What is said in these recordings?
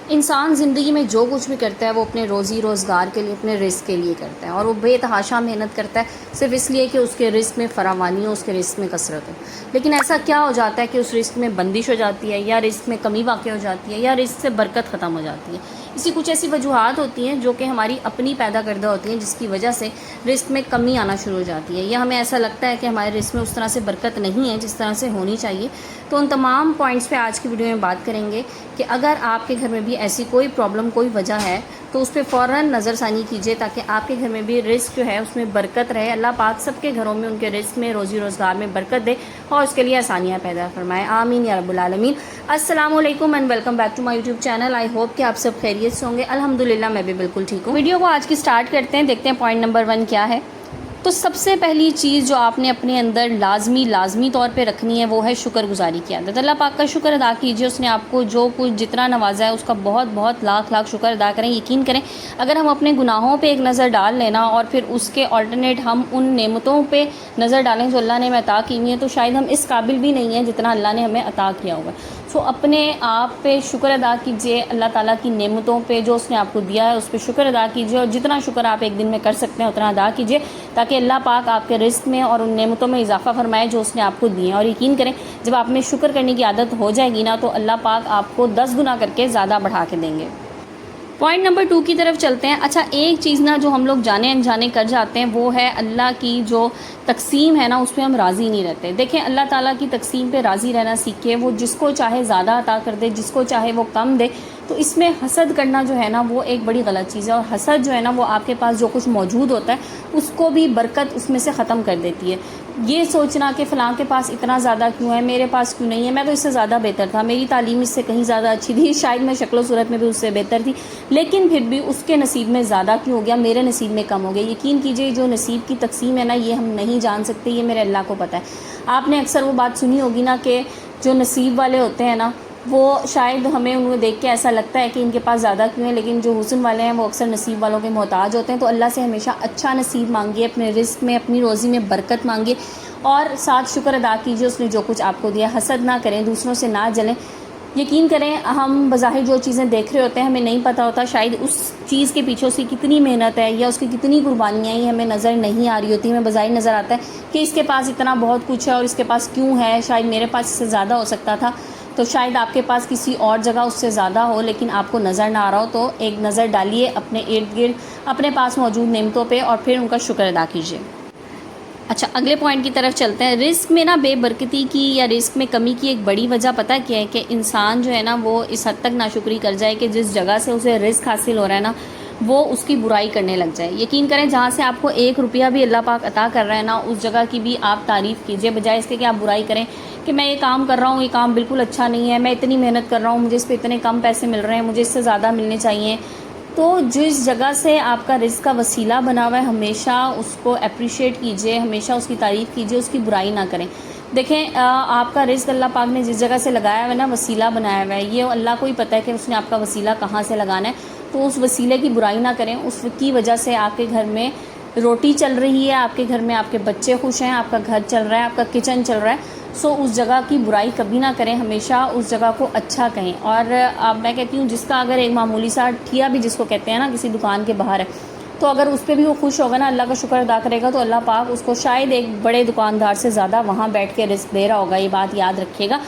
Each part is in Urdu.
انسان زندگی میں جو کچھ بھی کرتا ہے وہ اپنے روزی روزگار کے لیے، اپنے رزق کے لیے کرتا ہے، اور وہ بے تحاشا محنت کرتا ہے صرف اس لیے کہ اس کے رزق میں فراوانی ہو، اس کے رزق میں کثرت ہو۔ لیکن ایسا کیا ہو جاتا ہے کہ اس رزق میں بندش ہو جاتی ہے، یا رزق میں کمی واقع ہو جاتی ہے، یا رزق سے برکت ختم ہو جاتی ہے۔ اسی کچھ ایسی وجوہات ہوتی ہیں جو کہ ہماری اپنی پیدا کردہ ہوتی ہیں، جس کی وجہ سے رزق میں کمی آنا شروع ہو جاتی ہے، یا ہمیں ایسا لگتا ہے کہ ہمارے رزق میں اس طرح سے برکت نہیں ہے جس طرح سے ہونی چاہیے۔ تو ان تمام پوائنٹس پہ آج کی ویڈیو میں بات کریں گے کہ اگر آپ کے گھر میں بھی ایسی کوئی پرابلم، کوئی وجہ ہے تو اس پہ فوراً نظر ثانی کیجیے، تاکہ آپ کے گھر میں بھی رزق جو ہے اس میں برکت رہے۔ اللہ پاک سب کے گھروں میں ان کے رزق میں، روزی روزگار میں برکت دے اور اس کے لیے آسانیاں پیدا فرمائے، آمین یا رب العالمین۔ السلام علیکم and welcome back to my YouTube channel. I hope کہ آپ سب خیریت سے ہوں گے۔ الحمدللہ میں بھی بالکل ٹھیک ہوں۔ ویڈیو کو آج کی سٹارٹ کرتے ہیں، دیکھتے ہیں پوائنٹ نمبر 1 کیا ہے۔ تو سب سے پہلی چیز جو آپ نے اپنے اندر لازمی طور پہ رکھنی ہے وہ ہے شکر گزاری کی عادت۔ اللہ پاک کا شکر ادا کیجیے، اس نے آپ کو جو کچھ جتنا نوازا ہے اس کا بہت لاکھ شکر ادا کریں۔ یقین کریں اگر ہم اپنے گناہوں پہ ایک نظر ڈال لینا اور پھر اس کے آلٹرنیٹ ہم ان نعمتوں پہ نظر ڈالیں جو اللہ نے ہمیں عطا کی ہوئی ہیں، تو شاید ہم اس قابل بھی نہیں ہیں جتنا اللہ نے ہمیں عطا کیا ہوا ہے۔ سو اپنے آپ پہ شکر ادا کیجیے، اللہ تعالیٰ کی نعمتوں پہ جو اس نے آپ کو دیا ہے اس پہ شکر ادا کیجیے، اور جتنا شکر آپ ایک دن میں کر سکتے ہیں اتنا ادا کیجیے، تاکہ اللہ پاک آپ کے رزق میں اور ان نعمتوں میں اضافہ فرمائے جو اس نے آپ کو دی ہیں۔ اور یقین کریں جب آپ میں شکر کرنے کی عادت ہو جائے گی نا، تو اللہ پاک آپ کو 10 گنا کر کے زیادہ بڑھا کے دیں گے۔ پوائنٹ نمبر 2 کی طرف چلتے ہیں۔ اچھا، ایک چیز نا جو ہم لوگ جانے انجانے کر جاتے ہیں وہ ہے اللہ کی جو تقسیم ہے نا، اس پہ ہم راضی نہیں رہتے۔ دیکھیں اللہ تعالیٰ کی تقسیم پہ راضی رہنا سیکھیں، وہ جس کو چاہے زیادہ عطا کر دے، جس کو چاہے وہ کم دے۔ تو اس میں حسد کرنا جو ہے نا وہ ایک بڑی غلط چیز ہے، اور حسد جو ہے نا وہ آپ کے پاس جو کچھ موجود ہوتا ہے اس کو بھی برکت اس میں سے ختم کر دیتی ہے۔ یہ سوچنا کہ فلاں کے پاس اتنا زیادہ کیوں ہے، میرے پاس کیوں نہیں ہے، میں تو اس سے زیادہ بہتر تھا، میری تعلیم اس سے کہیں زیادہ اچھی تھی، شاید میں شکل و صورت میں بھی اس سے بہتر تھی، لیکن پھر بھی اس کے نصیب میں زیادہ کیوں ہو گیا، میرے نصیب میں کم ہو گیا۔ یقین کیجئے جو نصیب کی تقسیم ہے نا یہ ہم نہیں جان سکتے، یہ میرے اللہ کو پتہ ہے۔ آپ نے اکثر وہ بات سنی ہوگی نا کہ جو نصیب والے ہوتے ہیں نا وہ شاید ہمیں انہیں دیکھ کے ایسا لگتا ہے کہ ان کے پاس زیادہ کیوں ہے، لیکن جو حسن والے ہیں وہ اکثر نصیب والوں کے محتاج ہوتے ہیں۔ تو اللہ سے ہمیشہ اچھا نصیب مانگیے، اپنے رزق میں، اپنی روزی میں برکت مانگیے، اور ساتھ شکر ادا کیجیے اس نے جو کچھ آپ کو دیا۔ حسد نہ کریں، دوسروں سے نہ جلیں۔ یقین کریں ہم بظاہر جو چیزیں دیکھ رہے ہوتے ہیں ہمیں نہیں پتہ ہوتا شاید اس چیز کے پیچھے اس کی کتنی محنت ہے یا اس کی کتنی قربانیاں ہیں، ہمیں نظر نہیں آ رہی ہوتی۔ ہمیں بظاہر نظر آتا ہے کہ اس کے پاس اتنا بہت کچھ ہے اور اس کے پاس کیوں ہے، شاید میرے پاس اس سے زیادہ ہو سکتا تھا، تو شاید آپ کے پاس کسی اور جگہ اس سے زیادہ ہو لیکن آپ کو نظر نہ آ رہا ہو۔ تو ایک نظر ڈالیے اپنے ارد گرد اپنے پاس موجود نعمتوں پہ اور پھر ان کا شکر ادا کیجیے۔ اچھا، اگلے پوائنٹ کی طرف چلتے ہیں۔ رزق میں نا بے برکتی کی یا رزق میں کمی کی ایک بڑی وجہ پتہ کیا ہے، کہ انسان جو ہے نا وہ اس حد تک ناشکری کر جائے کہ جس جگہ سے اسے رزق حاصل ہو رہا ہے نا وہ اس کی برائی کرنے لگ جائے۔ یقین کریں جہاں سے آپ کو 1 روپیہ بھی اللہ پاک عطا کر رہا ہے نا اس جگہ کی بھی آپ تعریف کیجئے، بجائے اس کے کہ آپ برائی کریں کہ میں یہ کام کر رہا ہوں، یہ کام بالکل اچھا نہیں ہے، میں اتنی محنت کر رہا ہوں، مجھے اس پہ اتنے کم پیسے مل رہے ہیں، مجھے اس سے زیادہ ملنے چاہیے۔ تو جس جگہ سے آپ کا رزق کا وسیلہ بنا ہوا ہے ہمیشہ اس کو اپریشیٹ کیجئے، ہمیشہ اس کی تعریف کیجئے، اس کی برائی نہ کریں۔ دیکھیں آپ کا رزق اللہ پاک نے جس جگہ سے لگایا ہوا ہے نا، وسیلہ بنایا ہوا ہے، یہ اللہ کو ہی پتہ ہے کہ اس نے آپ کا وسیلہ کہاں سے لگانا ہے، تو اس وسیلے کی برائی نہ کریں۔ اس کی وجہ سے آپ کے گھر میں روٹی چل رہی ہے، آپ کے گھر میں آپ کے بچے خوش ہیں، آپ کا گھر چل رہا ہے، آپ کا کچن چل رہا ہے، سو اس جگہ کی برائی کبھی نہ کریں، ہمیشہ اس جگہ کو اچھا کہیں۔ اور اب میں کہتی ہوں جس کا اگر ایک معمولی سا ٹھیا بھی جس کو کہتے ہیں نا کسی دکان کے باہر ہے، تو اگر اس پہ بھی وہ خوش ہوگا نا، اللہ کا شکر ادا کرے گا، تو اللہ پاک اس کو شاید ایک بڑے دکاندار سے زیادہ وہاں بیٹھ کے رزق دے رہا ہوگا، یہ بات یاد رکھیے گا۔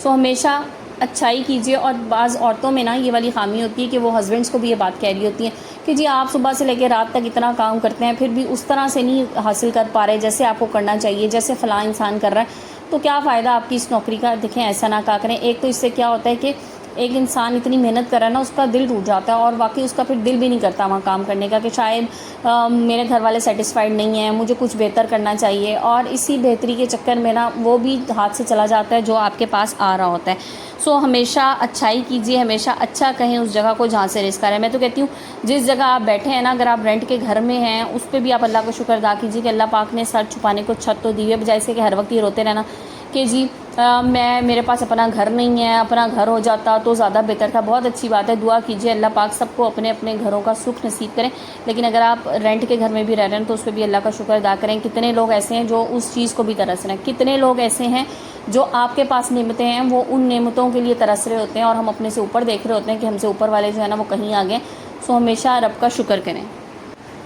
سو ہمیشہ اچھائی کیجیے۔ اور بعض عورتوں میں نا یہ والی خامی ہوتی ہے کہ وہ ہسبینڈس کو بھی یہ بات کہہ رہی ہوتی ہیں کہ جی آپ صبح سے لے کے رات تک اتنا کام کرتے ہیں پھر بھی اس طرح سے نہیں حاصل کر پا رہے جیسے آپ کو کرنا چاہیے، جیسے فلاں انسان کر رہا ہے، تو کیا فائدہ آپ کی اس نوکری کا۔ دیکھیں ایسا نہ کہا کریں۔ ایک تو اس سے کیا ہوتا ہے کہ ایک انسان اتنی محنت کر رہا ہے نا اس کا دل ٹوٹ جاتا ہے، اور واقعی اس کا پھر دل بھی نہیں کرتا وہاں کام کرنے کا، کہ شاید میرے گھر والے سیٹسفائیڈ نہیں ہیں، مجھے کچھ بہتر کرنا چاہیے، اور اسی بہتری کے چکر میں نا وہ بھی ہاتھ سے چلا جاتا ہے جو آپ کے پاس آ رہا ہوتا ہے۔ سو ہمیشہ اچھائی کیجیے، ہمیشہ اچھا کہیں اس جگہ کو جہاں سے رزق آ رہا ہے۔ میں تو کہتی ہوں جس جگہ آپ بیٹھے ہیں نا، اگر آپ رینٹ کے گھر میں ہیں اس پہ بھی آپ اللہ کا شکر ادا کیجیے کہ اللہ پاک نے سر چھپانے کو چھت تو دی ہے، بجائے سے کہ ہر وقت یہ روتے رہنا کہ جی میرے پاس اپنا گھر نہیں ہے، اپنا گھر ہو جاتا تو زیادہ بہتر تھا. بہت اچھی بات ہے، دعا کیجیے اللہ پاک سب کو اپنے اپنے گھروں کا سکھ نصیب کریں. لیکن اگر آپ رینٹ کے گھر میں بھی رہ رہے ہیں تو اس پہ بھی اللہ کا شکر ادا کریں. کتنے لوگ ایسے ہیں جو اس چیز کو بھی ترس رہے ہیں، کتنے لوگ ایسے ہیں جو آپ کے پاس نعمتیں ہیں وہ ان نعمتوں کے لیے ترس رہے ہوتے ہیں، اور ہم اپنے سے اوپر دیکھ رہے ہوتے ہیں کہ ہم سے اوپر والے جو ہے نا وہ کہیں آگے. سو ہمیشہ رب کا شکر کریں.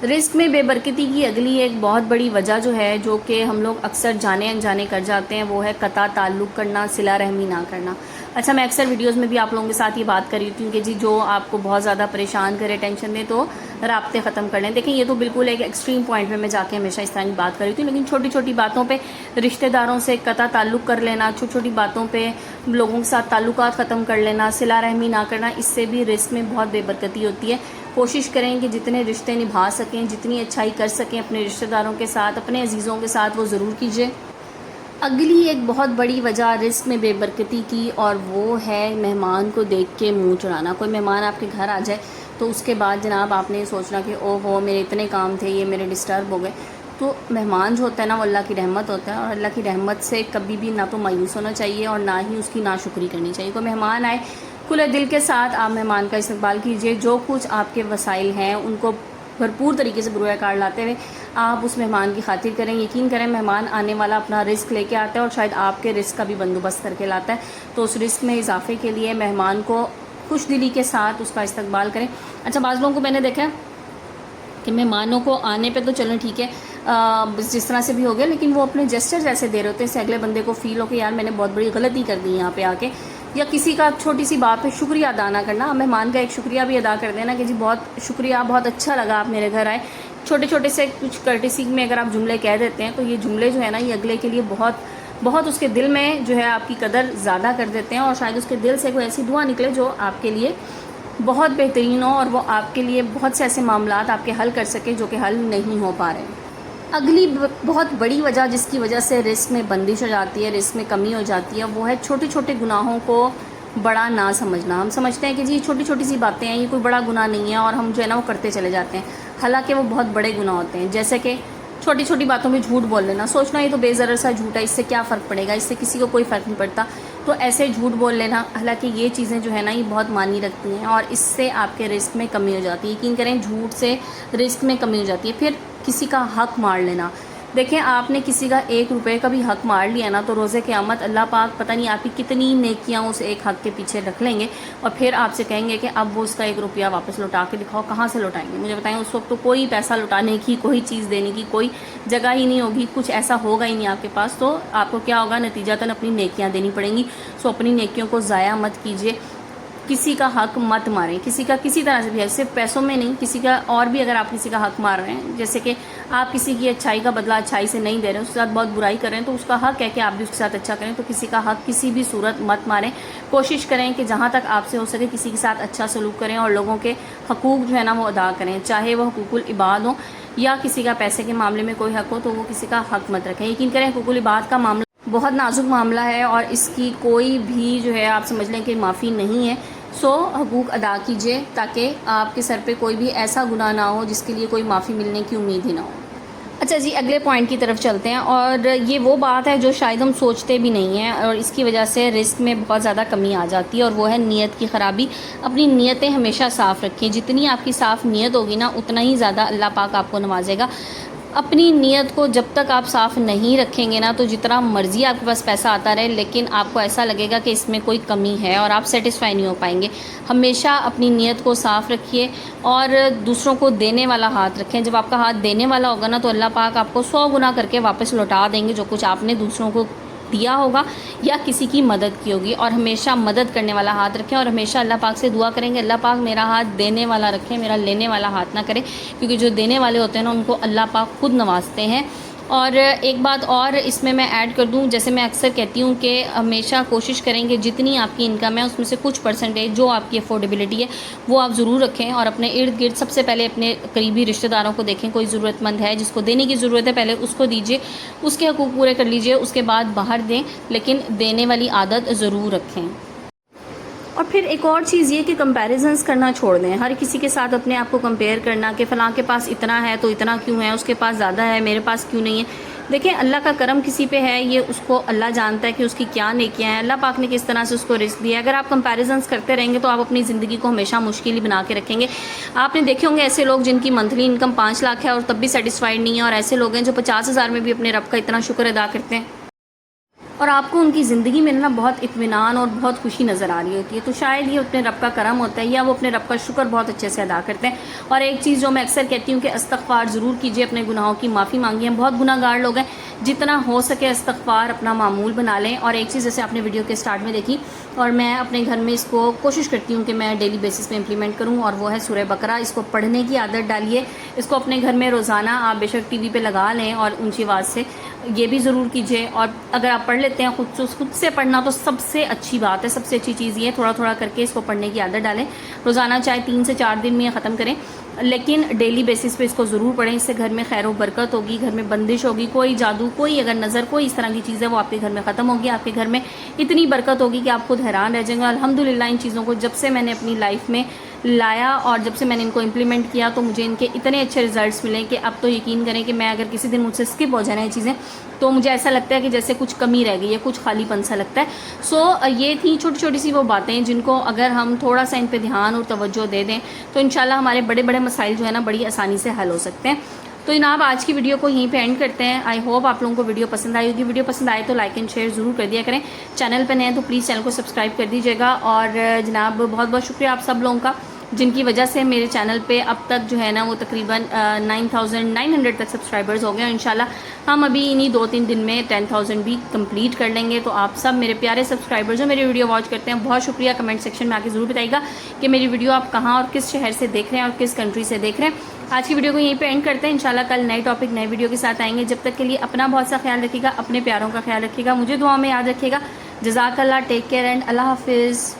رزق میں بے برکتی کی اگلی ایک بہت بڑی وجہ جو ہے، جو کہ ہم لوگ اکثر جانے انجانے کر جاتے ہیں، وہ ہے قطع تعلق کرنا، صلہ رحمی نہ کرنا. اچھا، میں اکثر ویڈیوز میں بھی آپ لوگوں کے ساتھ یہ بات کر رہی ہوں کہ جی جو آپ کو بہت زیادہ پریشان کرے، ٹینشن دے، تو رابطے ختم کر لیں. دیکھیں یہ تو بالکل ایک ایکسٹریم پوائنٹ میں جا کے ہمیشہ اس طرح کی بات کر رہی ہوں، لیکن چھوٹی چھوٹی باتوں پہ رشتہ داروں سے قطع تعلق کر لینا، چھوٹی چھوٹی باتوں پہ لوگوں کے ساتھ تعلقات ختم کر لینا، صلہ رحمی نہ کرنا، اس سے بھی رزق میں بہت بے برکتی ہوتی ہے. کوشش کریں کہ جتنے رشتے نبھا سکیں، جتنی اچھائی کر سکیں اپنے رشتہ داروں کے ساتھ، اپنے عزیزوں کے ساتھ، وہ ضرور کیجیے. اگلی ایک بہت بڑی وجہ رزق میں بے برکتی کی، اور وہ ہے مہمان کو دیکھ کے منہ چڑھانا. کوئی مہمان آپ کے گھر آ جائے تو اس کے بعد جناب آپ نے سوچنا کہ او ہو میرے اتنے کام تھے، یہ میرے ڈسٹرب ہو گئے. تو مہمان جو ہوتا ہے نا وہ اللہ کی رحمت ہوتا ہے، اور اللہ کی رحمت سے کبھی بھی نہ تو مایوس ہونا چاہیے اور نہ ہی اس کی ناشکری کرنی چاہیے. کوئی مہمان آئے، کھلے دل کے ساتھ آپ مہمان کا استقبال کیجیے. جو کچھ آپ کے وسائل ہیں ان کو بھرپور طریقے سے بروئے کار لاتے ہوئے آپ اس مہمان کی خاطر کریں. یقین کریں مہمان آنے والا اپنا رزق لے کے آتا ہے، اور شاید آپ کے رزق کا بھی بندوبست کر کے لاتا ہے. تو اس رزق میں اضافے کے لیے مہمان کو خوش دلی کے ساتھ اس کا استقبال کریں. اچھا، بعض لوگوں کو میں نے دیکھا ہے کہ مہمانوں کو آنے پہ تو چلیں ٹھیک ہے جس طرح سے بھی ہو گیا، لیکن وہ اپنے جسچر ایسے دے رہے ہوتے ہیں سے اگلے بندے کو فیل ہو کہ یار میں نے بہت بڑی غلطی کر دی یہاں پہ آ کے. یا کسی کا چھوٹی سی بات پہ شکریہ ادا نہ کرنا. مہمان کا ایک شکریہ بھی ادا کر دینا کہ جی بہت شکریہ، بہت اچھا لگا آپ میرے گھر آئے. چھوٹے چھوٹے سے کچھ کرٹیسی میں اگر آپ جملے کہہ دیتے ہیں تو یہ جملے جو ہے نا یہ اگلے کے لیے بہت اس کے دل میں جو ہے آپ کی قدر زیادہ کر دیتے ہیں، اور شاید اس کے دل سے کوئی ایسی دعا نکلے جو آپ کے لیے بہت بہترین ہو، اور وہ آپ کے لیے بہت سے ایسے معاملات آپ کے حل کر سکے جو کہ حل نہیں ہو پا رہے. اگلی بہت بڑی وجہ جس کی وجہ سے رزق میں بندش ہو جاتی ہے، رزق میں کمی ہو جاتی ہے، وہ ہے چھوٹے چھوٹے گناہوں کو بڑا نہ سمجھنا. ہم سمجھتے ہیں کہ جی چھوٹی چھوٹی سی باتیں ہیں، یہ کوئی بڑا گناہ نہیں ہے، اور ہم جو ہے نا وہ کرتے چلے جاتے ہیں، حالانکہ وہ بہت بڑے گناہ ہوتے ہیں. جیسے کہ چھوٹی چھوٹی باتوں میں جھوٹ بول لینا، سوچنا یہ تو بے ضرر سا جھوٹ ہے، اس سے کیا فرق پڑے گا، اس سے کسی کو کوئی فرق نہیں پڑتا. تو ایسے جھوٹ بول لینا، حالانکہ یہ چیزیں جو ہے نا یہ بہت معنی رکھتی ہیں، اور اس سے آپ کے رزق میں کمی ہو جاتی ہے. یقین کریں جھوٹ سے رزق میں کمی ہو جاتی ہے. پھر کسی کا حق مار لینا. دیکھیں آپ نے کسی کا 1 روپے کا بھی حق مار لیا نا تو روزے قیامت اللہ پاک پتہ نہیں آپ کی کتنی نیکیاں اس ایک حق کے پیچھے رکھ لیں گے، اور پھر آپ سے کہیں گے کہ اب وہ اس کا 1 روپیہ واپس لوٹا کے دکھاؤ. کہاں سے لوٹائیں گے مجھے بتائیں؟ اس وقت تو کوئی پیسہ لوٹانے کی، کوئی چیز دینے کی کوئی جگہ ہی نہیں ہوگی، کچھ ایسا ہوگا ہی نہیں آپ کے پاس. تو آپ کو کیا ہوگا؟ نتیجتاً اپنی نیکیاں دینی پڑیں گی. سو اپنی نیکیوں کو ضائع مت کیجیے، کسی کا حق مت ماریں، کسی کا کسی طرح سے بھی ہے، صرف پیسوں میں نہیں، کسی کا اور بھی اگر آپ کسی کا حق مار رہے ہیں، جیسے کہ آپ کسی کی اچھائی کا بدلہ اچھائی سے نہیں دے رہے ہیں، اس کے ساتھ بہت برائی کر رہے ہیں، تو اس کا حق ہے کہ آپ بھی اس کے ساتھ اچھا کریں. تو کسی کا حق کسی بھی صورت مت ماریں. کوشش کریں کہ جہاں تک آپ سے ہو سکے کسی کے ساتھ اچھا سلوک کریں، اور لوگوں کے حقوق جو ہے نا وہ ادا کریں، چاہے وہ حقوق العباد ہوں یا کسی کا پیسے کے معاملے میں کوئی حق ہو تو وہ کسی کا حق مت رکھیں. یقین کریں حقوق العباد کا معاملہ بہت نازک معاملہ ہے، اور اس کی کوئی بھی جو ہے آپ سمجھ لیں کہ معافی نہیں ہے. سو حقوق ادا کیجیے تاکہ آپ کے سر پہ کوئی بھی ایسا گناہ نہ ہو جس کے لیے کوئی معافی ملنے کی امید ہی نہ ہو. اچھا جی، اگلے پوائنٹ کی طرف چلتے ہیں، اور یہ وہ بات ہے جو شاید ہم سوچتے بھی نہیں ہیں، اور اس کی وجہ سے رزق میں بہت زیادہ کمی آ جاتی ہے، اور وہ ہے نیت کی خرابی. اپنی نیتیں ہمیشہ صاف رکھیں. جتنی آپ کی صاف نیت ہوگی نا اتنا ہی زیادہ اللہ پاک آپ کو نوازے گا. اپنی نیت کو جب تک آپ صاف نہیں رکھیں گے نا تو جتنا مرضی آپ کے پاس پیسہ آتا رہے لیکن آپ کو ایسا لگے گا کہ اس میں کوئی کمی ہے اور آپ سیٹسفائی نہیں ہو پائیں گے. ہمیشہ اپنی نیت کو صاف رکھیے اور دوسروں کو دینے والا ہاتھ رکھیں. جب آپ کا ہاتھ دینے والا ہوگا نا تو اللہ پاک آپ کو 100 گنا کر کے واپس لوٹا دیں گے جو کچھ آپ نے دوسروں کو دیا ہوگا یا کسی کی مدد کی ہوگی. اور ہمیشہ مدد کرنے والا ہاتھ رکھیں اور ہمیشہ اللہ پاک سے دعا کریں گے اللہ پاک میرا ہاتھ دینے والا رکھیں، میرا لینے والا ہاتھ نہ کرے، کیونکہ جو دینے والے ہوتے ہیں نا ان کو اللہ پاک خود نوازتے ہیں. اور ایک بات اور اس میں ایڈ کر دوں، جیسے میں اکثر کہتی ہوں کہ ہمیشہ کوشش کریں کہ جتنی آپ کی انکم ہے اس میں سے کچھ پرسنٹیج جو آپ کی افورڈیبلٹی ہے وہ آپ ضرور رکھیں، اور اپنے ارد گرد سب سے پہلے اپنے قریبی رشتہ داروں کو دیکھیں، کوئی ضرورت مند ہے جس کو دینے کی ضرورت ہے پہلے اس کو دیجیے، اس کے حقوق پورے کر لیجیے، اس کے بعد باہر دیں، لیکن دینے والی عادت ضرور رکھیں. اور پھر ایک اور چیز یہ کہ کمپیریزنس کرنا چھوڑ دیں. ہر کسی کے ساتھ اپنے آپ کو کمپیئر کرنا کہ فلاں کے پاس اتنا ہے تو اتنا کیوں ہے، اس کے پاس زیادہ ہے میرے پاس کیوں نہیں ہے. دیکھیں اللہ کا کرم کسی پہ ہے، یہ اس کو اللہ جانتا ہے کہ اس کی کیا نیکیاں ہیں، اللہ پاک نے کس طرح سے اس کو رزق دیا ہے۔ اگر آپ کمپیریزنس کرتے رہیں گے تو آپ اپنی زندگی کو ہمیشہ مشکل ہی بنا کے رکھیں گے۔ آپ نے دیکھے ہوں گے ایسے لوگ جن کی منتھلی انکم 5 لاکھ ہے اور تب بھی سیٹسفائیڈ نہیں ہے، اور ایسے لوگ ہیں جو 50,000 میں بھی اپنے رب کا اتنا شکر ادا کرتے ہیں اور آپ کو ان کی زندگی میں نا بہت اطمینان اور بہت خوشی نظر آ رہی ہوتی ہے۔ تو شاید یہ اپنے رب کا کرم ہوتا ہے، یا وہ اپنے رب کا شکر بہت اچھے سے ادا کرتے ہیں۔ اور ایک چیز جو میں اکثر کہتی ہوں کہ استغفار ضرور کیجیے، اپنے گناہوں کی معافی مانگیے۔ ہم بہت گناہ گار لوگ ہیں، جتنا ہو سکے استغفار اپنا معمول بنا لیں۔ اور ایک چیز جیسے آپ نے ویڈیو کے سٹارٹ میں دیکھی، اور میں اپنے گھر میں اس کو کوشش کرتی ہوں کہ میں ڈیلی بیسس پہ امپلیمنٹ کروں، اور وہ ہے سورہ بقرہ۔ اس کو پڑھنے کی عادت ڈالیے، اس کو اپنے گھر میں روزانہ آپ بے شک ٹی وی پہ لگا لیں اور اونچی آواز سے یہ بھی ضرور کیجیے۔ اور اگر آپ پڑھ لیتے ہیں خود سے پڑھنا تو سب سے اچھی بات ہے، سب سے اچھی چیز یہ ہے، تھوڑا تھوڑا کر کے اس کو پڑھنے کی عادت ڈالیں۔ روزانہ چاہے 3 سے 4 دن میں یہ ختم کریں، لیکن ڈیلی بیسس پہ اس کو ضرور پڑھیں۔ اس سے گھر میں خیر و برکت ہوگی، گھر میں بندش ہوگی، کوئی جادو، کوئی اگر نظر، کوئی اس طرح کی چیز ہے وہ آپ کے گھر میں ختم ہوگی۔ آپ کے گھر میں اتنی برکت ہوگی کہ آپ خود حیران رہ جائیں گے۔ الحمدللہ ان چیزوں کو جب سے میں نے اپنی لائف میں لایا اور جب سے میں نے ان کو امپلیمنٹ کیا تو مجھے ان کے اتنے اچھے رزلٹس ملے کہ اب تو یقین کریں کہ میں اگر کسی دن مجھ سے اسکپ ہو جائے نا یہ چیزیں تو مجھے ایسا لگتا ہے کہ جیسے کچھ کمی رہ گئی ہے، کچھ خالی پن سا لگتا ہے۔ یہ تھیں چھوٹی چھوٹی سی وہ باتیں جن کو اگر ہم تھوڑا سا ان پہ دھیان اور توجہ دے دیں تو انشاءاللہ ہمارے بڑے بڑے مسائل جو ہے نا بڑی آسانی سے حل ہو سکتے ہیں۔ تو جناب آج کی ویڈیو کو یہیں پہ اینڈ کرتے ہیں۔ آئی ہوپ آپ لوگوں کو ویڈیو پسند آئی ہوگی۔ ویڈیو پسند آئے تو لائک اینڈ شیئر ضرور کر دیا کریں۔ چینل پہ نئے ہیں تو پلیز چینل کو سبسکرائب کر دیجیے گا۔ اور جناب بہت بہت شکریہ آپ سب لوگوں کا جن کی وجہ سے میرے چینل پہ اب تک جو ہے نا وہ تقریباً 9,900 تک سبسکرائبرز ہو گئے، اور انشاءاللہ ہم ابھی انہی 2-3 دن میں 10,000 بھی کمپلیٹ کر لیں گے۔ تو آپ سب میرے پیارے سبسکرائبر جو میری ویڈیو واچ کرتے ہیں بہت شکریہ۔ کمنٹ سیکشن میں آ کے ضرور بتائیے گا کہ میری ویڈیو آپ کہاں اور کس شہر سے دیکھ رہے ہیں اور کس کنٹری سے دیکھ رہے ہیں۔ آج کی ویڈیو کو یہیں پہ اینڈ کرتے ہیں۔ انشاءاللہ کل نئے ٹاپک نئے ویڈیو کے ساتھ آئیں گے۔ جب تک کے لیے اپنا بہت سا خیال رکھیے گا، اپنے پیاروں کا خیال رکھیے گا، مجھے دعا میں یاد رکھیے گا۔ جزاک اللہ، ٹیک کیئر اینڈ اللہ حافظ۔